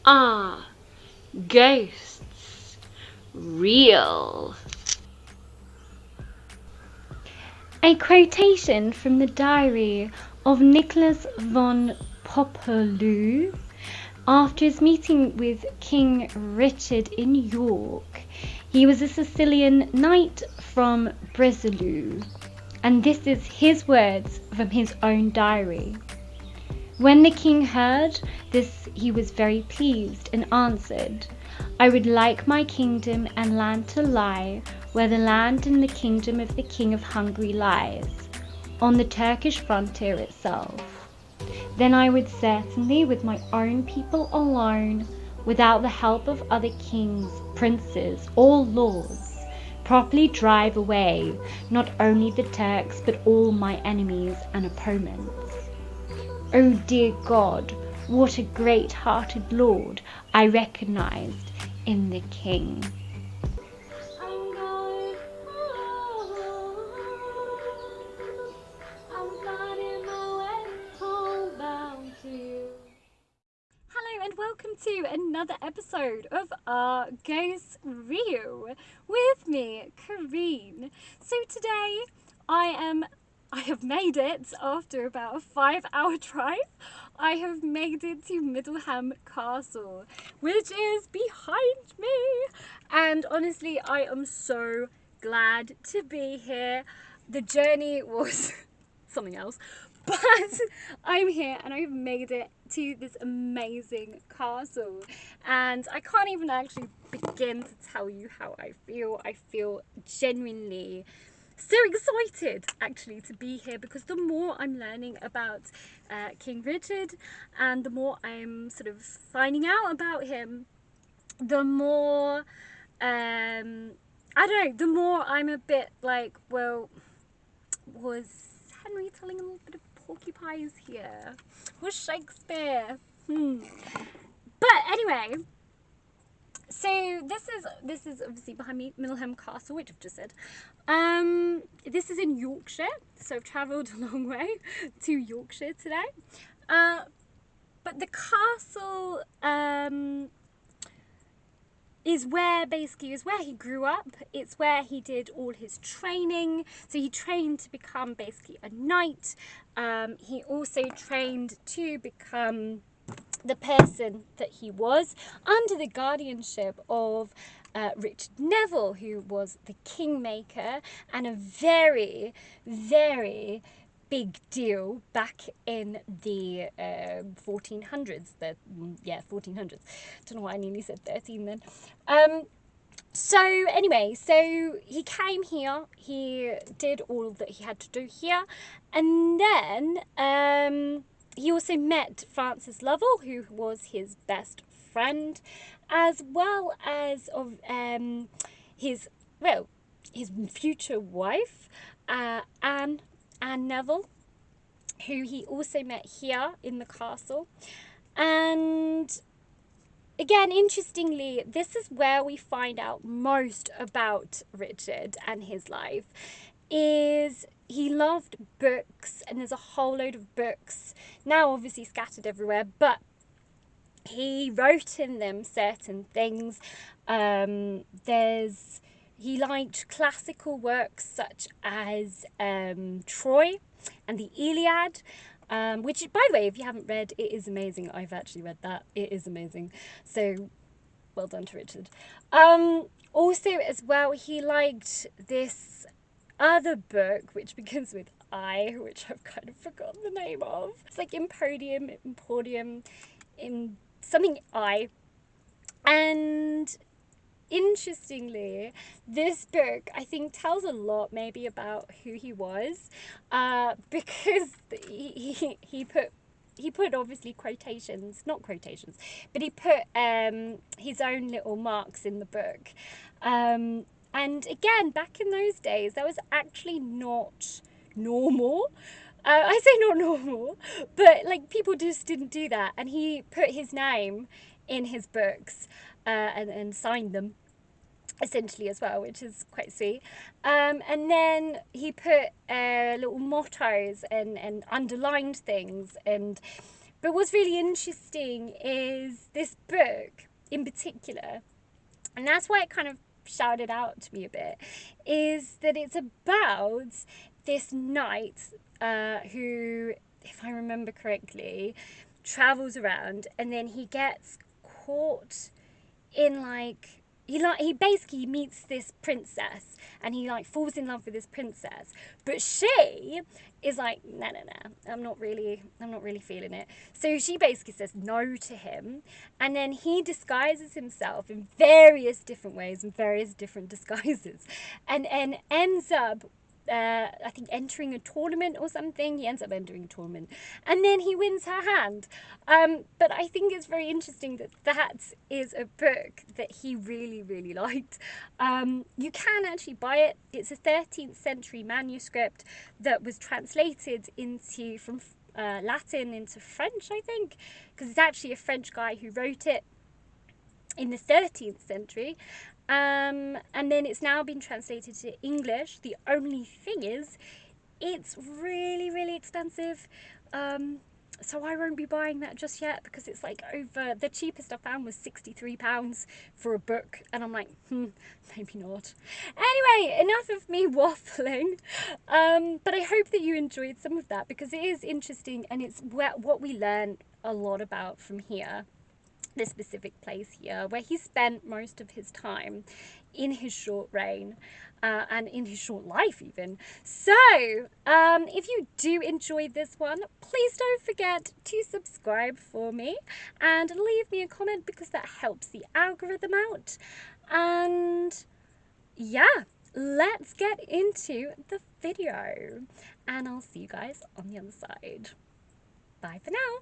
Ah, ghosts. Real. A quotation from the diary of Niclas-Von-Popplau after his meeting with King Richard in York. He was a Sicilian knight from Breslau, and this is his words from his own diary. When the king heard this, he was very pleased and answered, I would like my kingdom and land to lie where the land and the kingdom of the king of Hungary lies, on the Turkish frontier itself. Then I would certainly, with my own people alone, without the help of other kings, princes, or lords, properly drive away not only the Turks but all my enemies and opponents. Oh dear God, what a great-hearted lord I recognized in the king. Hello and welcome to another episode of our Ghost Real with me, Kareen. So today I have made it after about a 5-hour drive. I have made it to Middleham Castle, which is behind me. And honestly, I am so glad to be here. The journey was something else, but I'm here and I've made it to this amazing castle, and I can't even actually begin to tell you how I feel. I feel genuinely so excited actually to be here, because the more I'm learning about King Richard and the more I'm sort of finding out about him, the more I don't know, the more I'm a bit like, well, was Henry telling a little bit of porcupines here? Was Shakespeare? But anyway, so this is obviously behind me, Middleham Castle, which I've just said. This is in Yorkshire, so I've travelled a long way to Yorkshire today. But the castle is where he grew up. It's where he did all his training. So he trained to become basically a knight. He also trained to become the person that he was under the guardianship of Richard Neville, who was the kingmaker and a very, very big deal back in the 1400s. 1400s. Don't know why I nearly said 13 then. So anyway, so he came here, he did all that he had to do here, and then he also met Frances Lovell, who was his best friend, as well as of his future wife, Anne Neville, who he also met here in the castle. And again, interestingly, this is where we find out most about Richard and his life. Is he loved books, and there's a whole load of books now obviously scattered everywhere, but he wrote in them certain things. He liked classical works such as Troy and the Iliad, which, by the way, if you haven't read, it is amazing. I've actually read that. It is amazing. So well done to Richard. Also, as well, he liked this other book which begins with I, which I've kind of forgotten the name of. It's like Emporium, in something I. And interestingly, this book I think tells a lot maybe about who he was, because he put obviously not quotations, but he put his own little marks in the book. And again, back in those days, that was actually not normal. I say not normal, but like people just didn't do that. And he put his name in his books and signed them essentially as well, which is quite sweet. And then he put little mottos and underlined things, and But what's really interesting is this book in particular, and that's why it kind of shouted out to me a bit, is that it's about this knight who, if I remember correctly, travels around, and then he gets caught in he basically meets this princess, and he falls in love with this princess, but she is like, no, I'm not really feeling it. So she basically says no to him, and then he disguises himself in various different ways and various different disguises, and ends up I think entering a tournament or something. He ends up entering a tournament, and then he wins her hand. But I think it's very interesting that is a book that he really liked. You can actually buy it. It's a 13th century manuscript that was translated from Latin into French, I think, because it's actually a French guy who wrote it in the 13th century. And then it's now been translated to English. The only thing is, it's really expensive. So I won't be buying that just yet, because it's the cheapest I found was £63 for a book, and I'm like, maybe not. Anyway, enough of me waffling. But I hope that you enjoyed some of that, because it is interesting, and it's what we learn a lot about from here. This specific place here, where he spent most of his time in his short reign and in his short life even. So if you do enjoy this one, please don't forget to subscribe for me and leave me a comment, because that helps the algorithm out. And yeah, let's get into the video, and I'll see you guys on the other side. Bye for now.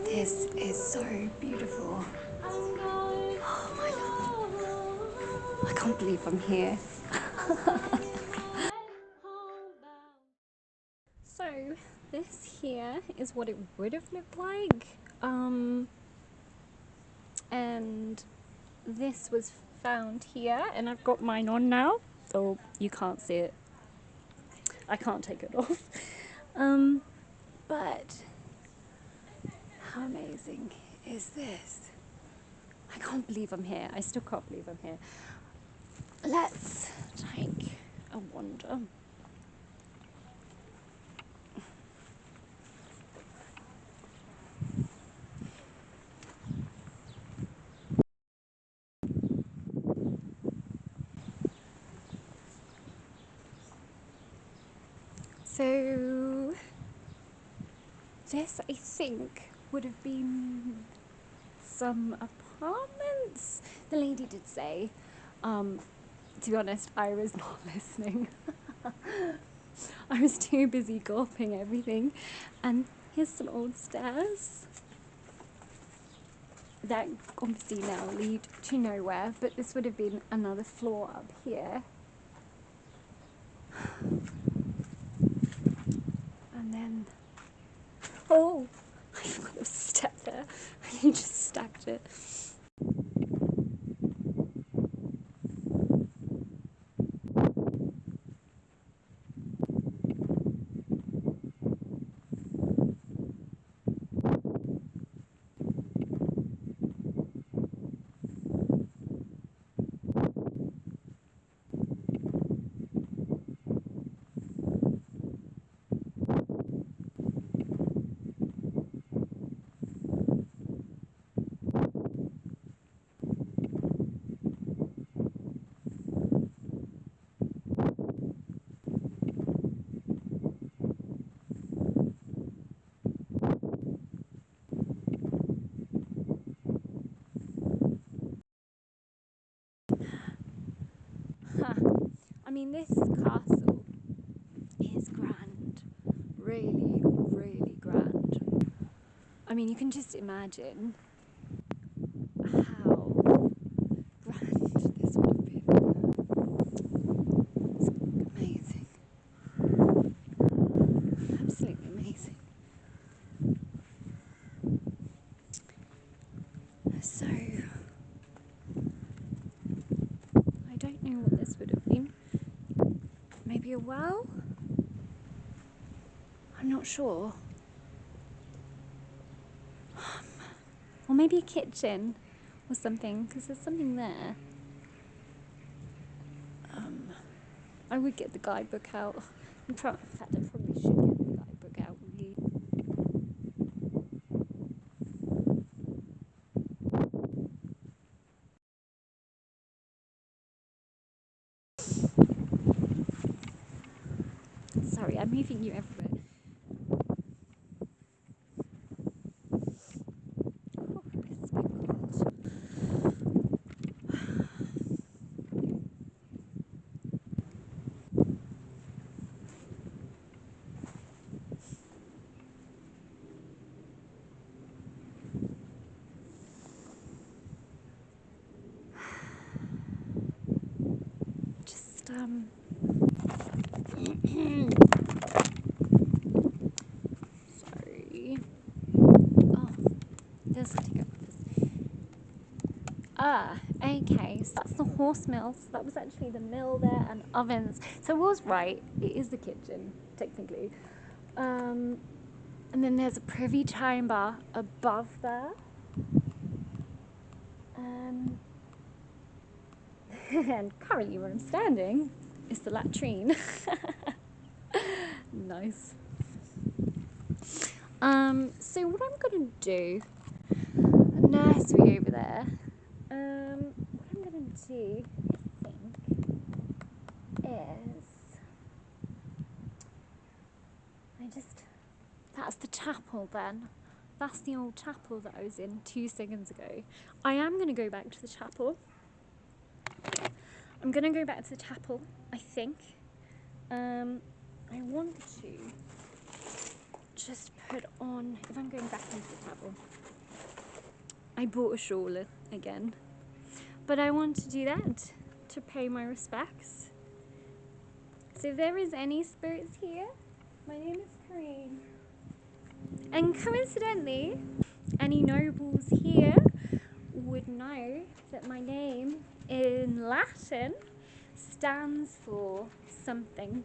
This is so beautiful. Oh my god. I can't believe I'm here. So this here is what it would have looked like. And this was found here, and I've got mine on now. Oh, you can't see it. I can't take it off. But how amazing is this? I can't believe I'm here. I still can't believe I'm here. Let's take a wander. So this, I think, would have been some apartments. The lady did say. To be honest, I was not listening. I was too busy gulping everything. And here's some old stairs that obviously now lead to nowhere, but this would have been another floor up here. And then, oh, I forgot there was a step there. I just stacked it. I mean, this castle is grand. Really, really grand. I mean, you can just imagine how grand this would have been. It's amazing. Absolutely amazing. So, I don't know what this would have been. Maybe a well? I'm not sure. Or maybe a kitchen or something, because there's something there. I would get the guidebook out. In fact, I probably should get the guidebook out. Really. Sorry, I'm moving you everywhere. Oh, it's a bit cold. Just, sorry. Oh, there's something up with this. Ah, okay, so that's the horse mill. So that was actually the mill there and ovens. So I was right, it is the kitchen, technically. And then there's a privy chamber above there. And currently where I'm standing is the latrine. Nice. So what I'm gonna do, a nursery over there. What I'm gonna do, I think, is that's the chapel then. That's the old chapel that I was in 2 seconds ago. I am gonna go back to the chapel. I'm gonna go back to the chapel, I think. I want to just put on, if I'm going back into the chapel, I bought a shawl again, but I want to do that to pay my respects. So if there is any spirits here, my name is Karine. And coincidentally, any nobles here would know that my name in Latin stands for something.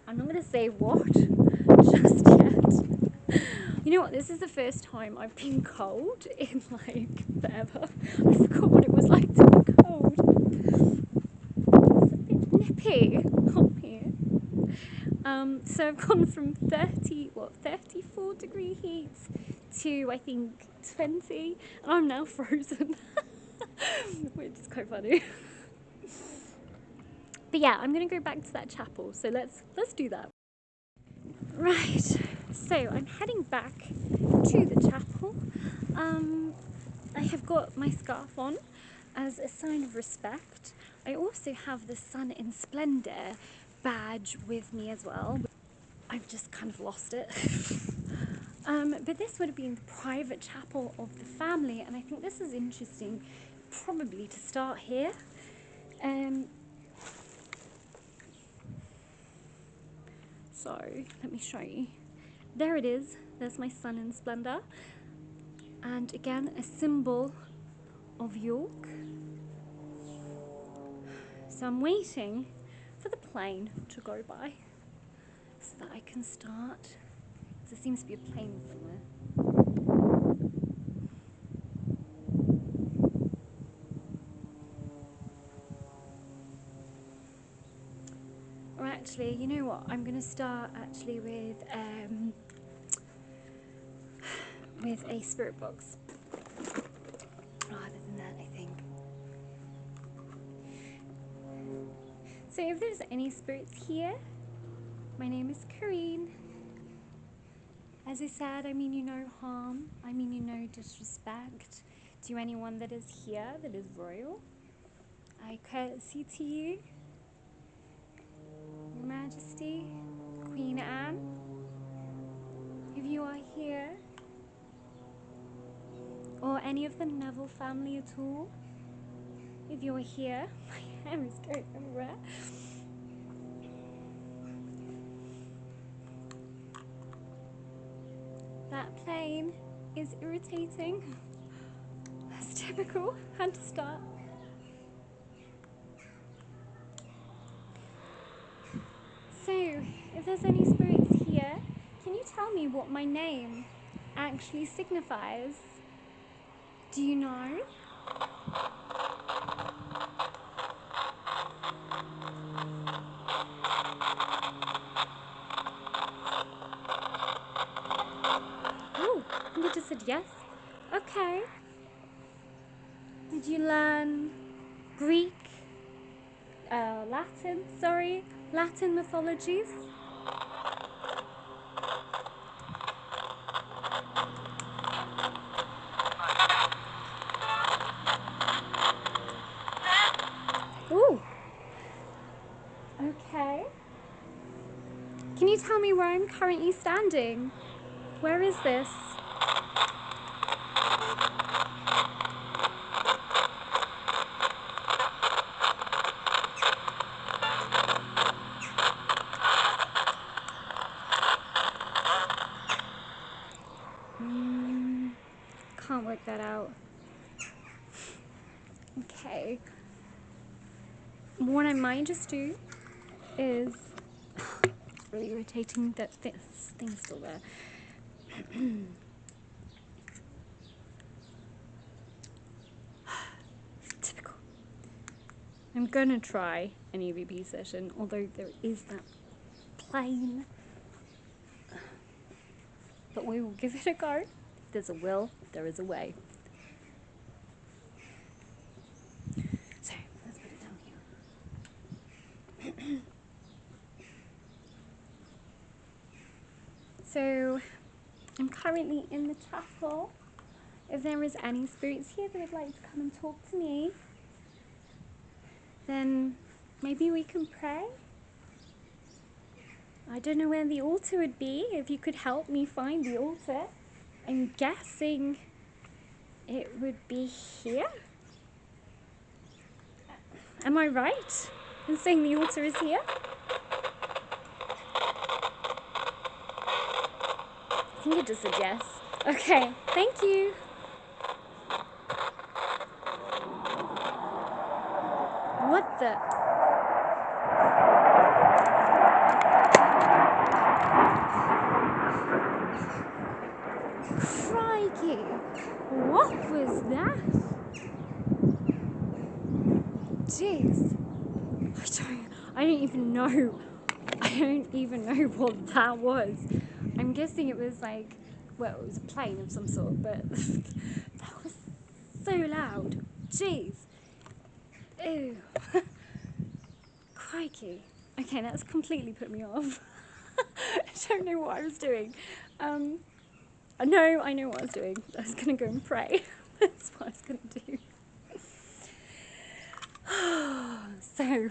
I'm not going to say what just yet. You know what, this is the first time I've been cold in like forever. I forgot what it was like to be cold. It's a bit nippy up here. So I've gone from 34 degree heat to I think 20, and I'm now frozen, which is quite funny. But yeah, I'm gonna go back to that chapel, so let's do that. Right, so I'm heading back to the chapel. I have got my scarf on as a sign of respect. I also have the Sun in Splendour badge with me as well. I've just kind of lost it. But this would have been the private chapel of the family, and I think this is interesting probably to start here. So let me show you. There it is, there's my Sun in Splendour, and again a symbol of York. So I'm waiting for the plane to go by so that I can start. There seems to be a plane somewhere. Or actually, you know what? I'm gonna start actually with a spirit box. Rather than that, I think. So if there's any spirits here, my name is Karine. As I said, I mean you no harm. I mean you no disrespect to anyone that is here that is royal. I courtesy to you. Majesty, Queen Anne, if you are here, or any of the Neville family at all, if you're here, my hair is going everywhere. That plane is irritating. That's typical. Had to start. So, if there's any spirits here, can you tell me what my name actually signifies? Do you know? Oh, you just said yes. Okay. Did you learn Greek? Latin mythologies? Ooh. Okay. Can you tell me where I'm currently standing? Where is this? Can't work that out. Okay. What I might just do is... It's really irritating that this thing's still there. Typical. I'm gonna try an EVP session, although there is that plane. But we will give it a go. If there's a will, there is a way. So, let's put it down here. So, I'm currently in the chapel. If there is any spirits here that would like to come and talk to me, then maybe we can pray. I don't know where the altar would be. If you could help me find the altar, I'm guessing it would be here. Am I right in saying the altar is here? I think it just said yes. Okay, thank you. What the? Crikey! What was that? Jeez. I don't even know. I don't even know what that was. I'm guessing it was like, well, it was a plane of some sort, but that was so loud. Jeez. Ew. Crikey. Okay, that's completely put me off. I don't know what I was doing. I know what I was doing. I was going to go and pray. That's what I was going to do. So,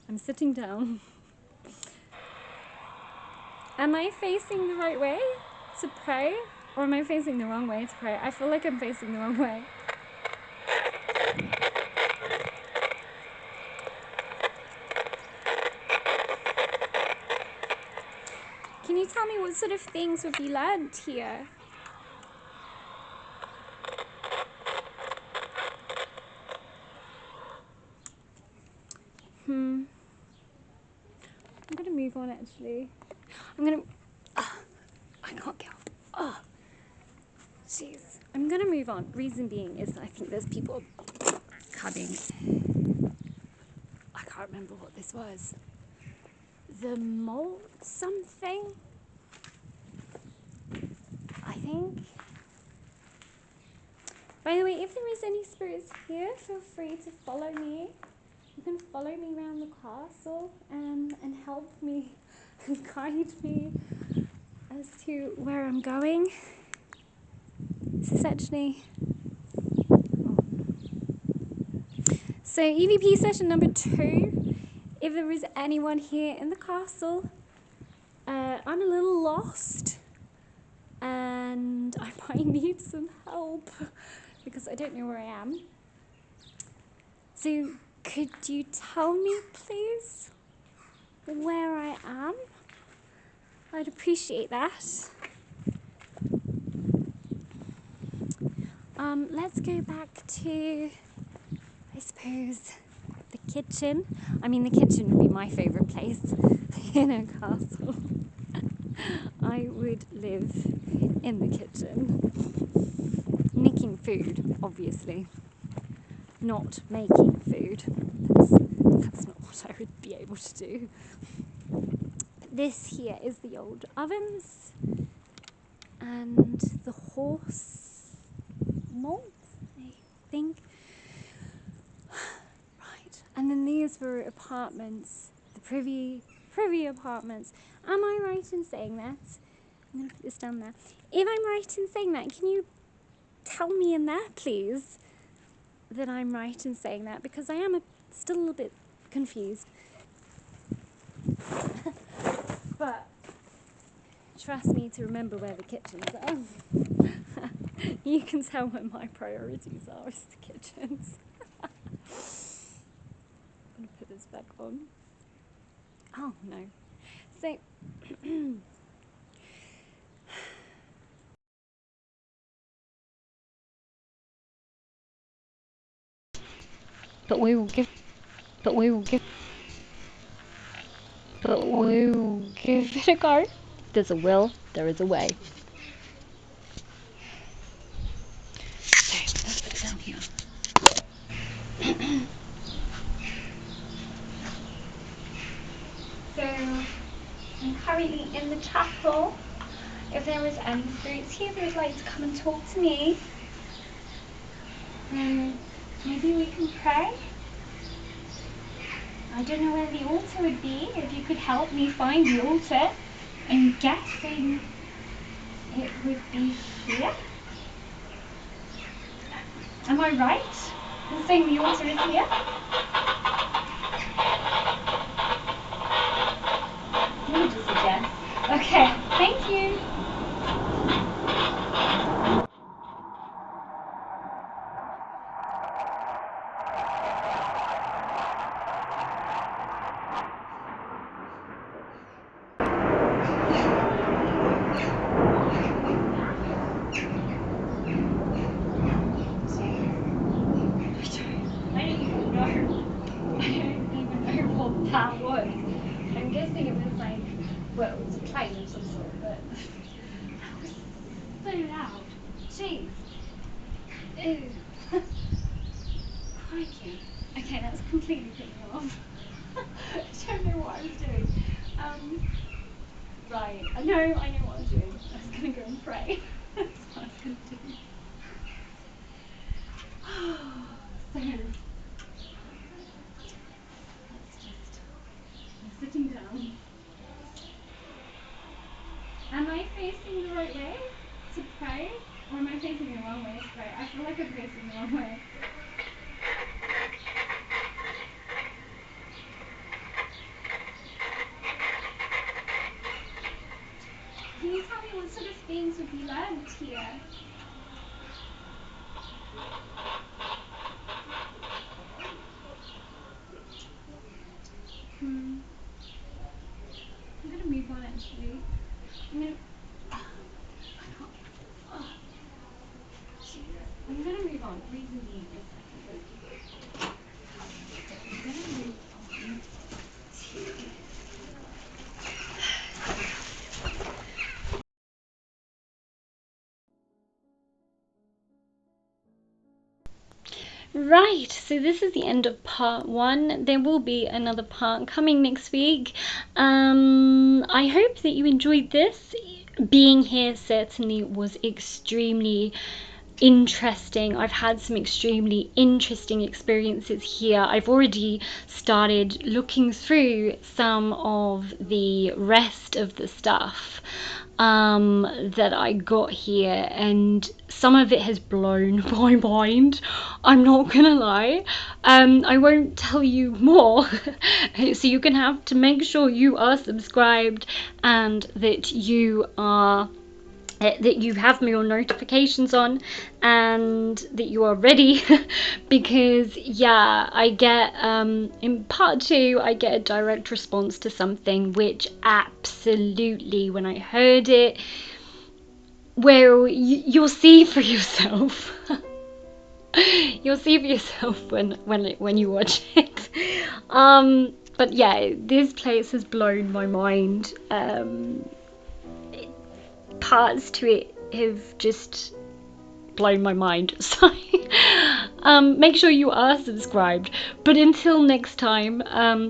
I'm sitting down. Am I facing the right way to pray? Or am I facing the wrong way to pray? I feel like I'm facing the wrong way. Can you tell me what sort of things would be learned here? I'm gonna move on actually. I can't get off. Jeez. I'm gonna move on. Reason being is that I think there's people coming. I can't remember what this was. The mold something? I think. By the way, if there is any spirits here, feel free to follow me. You can follow me around the castle and help me and guide me as to where I'm going. This is actually... So EVP session number 2. If there is anyone here in the castle, I'm a little lost and I might need some help because I don't know where I am. So could you tell me, please, where I am? I'd appreciate that. Let's go back to, I suppose, the kitchen. I mean, the kitchen would be my favourite place in a castle. I would live in the kitchen. Nicking food, obviously. Not making food. That's not what I would be able to do. But this here is the old ovens and the horse mold, I think. Right, and then these were apartments, the privy apartments. Am I right in saying that? I'm going to put this down there. If I'm right in saying that, can you tell me in there, please, that I'm right in saying that? Because I am still a little bit confused. But trust me to remember where the kitchens are. You can tell where my priorities are, is the kitchens. I'm going to put this back on. Oh, no. So... But we will give it a go. There's a will, there is a way. So, let's put it down here. So, I'm currently in the chapel. If there is any spirits here that would like to come and talk to me, maybe we can pray. I don't know where the altar would be. If you could help me find the altar, I'm guessing it would be here. Am I right in saying the altar is here? Let me just suggest. Okay, thank you. That was. I'm guessing it was like, well, it was a train of some sort, but that was so loud. Jeez. Ew. Crikey. Okay, that's completely put me off. I don't know what I was doing. Right. I know what I was doing. I was going to go and pray. That's what I was going to do. So, I'm sitting down. Am I facing the right way to pray? Or am I facing the wrong way to pray? I feel like I'm facing the wrong way. Can you tell me what sort of things would be learned here? I'm gonna move on actually. I'm gonna move on. Reconvene for a second. I'm gonna move on to... Right, so this is the end of part 1. There will be another part coming next week. I hope that you enjoyed this. Being here certainly was extremely interesting. I've had some extremely interesting experiences here. I've already started looking through some of the rest of the stuff that I got here, and some of it has blown my mind. I'm not gonna lie. I won't tell you more, so you're gonna have to make sure you are subscribed and that you have your notifications on and that you are ready because yeah, I get in part 2 I get a direct response to something which absolutely, when I heard it, well, you'll see for yourself. You'll see for yourself when you watch it. But yeah, this place has blown my mind. Parts to it have just blown my mind. So make sure you are subscribed. But until next time,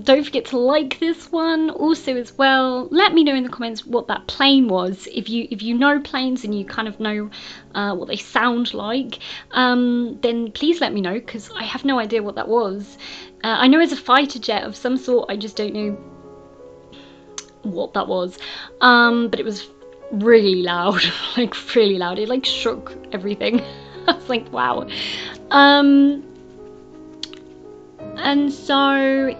don't forget to like this one. Also as well, let me know in the comments what that plane was. If you know planes and you kind of know what they sound like, then please let me know, because I have no idea what that was. I know it's a fighter jet of some sort, I just don't know what that was. But it was really loud, like really loud. It like shook everything. I was like, wow. And so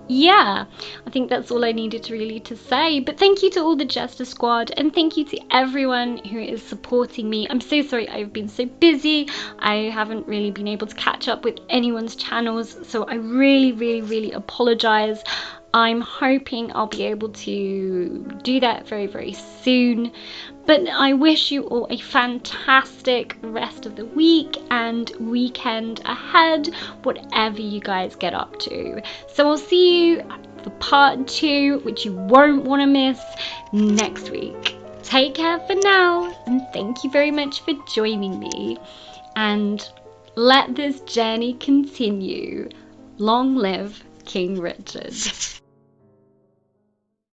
yeah, I think that's all I needed really to say. But thank you to all the Jester Squad, and thank you to everyone who is supporting me. I'm so sorry I've been so busy. I haven't really been able to catch up with anyone's channels, so I really apologize. I'm hoping I'll be able to do that very soon. But I wish you all a fantastic rest of the week and weekend ahead, whatever you guys get up to. So I'll see you for part 2, which you won't want to miss, next week. Take care for now, and thank you very much for joining me. And let this journey continue. Long live King Richard.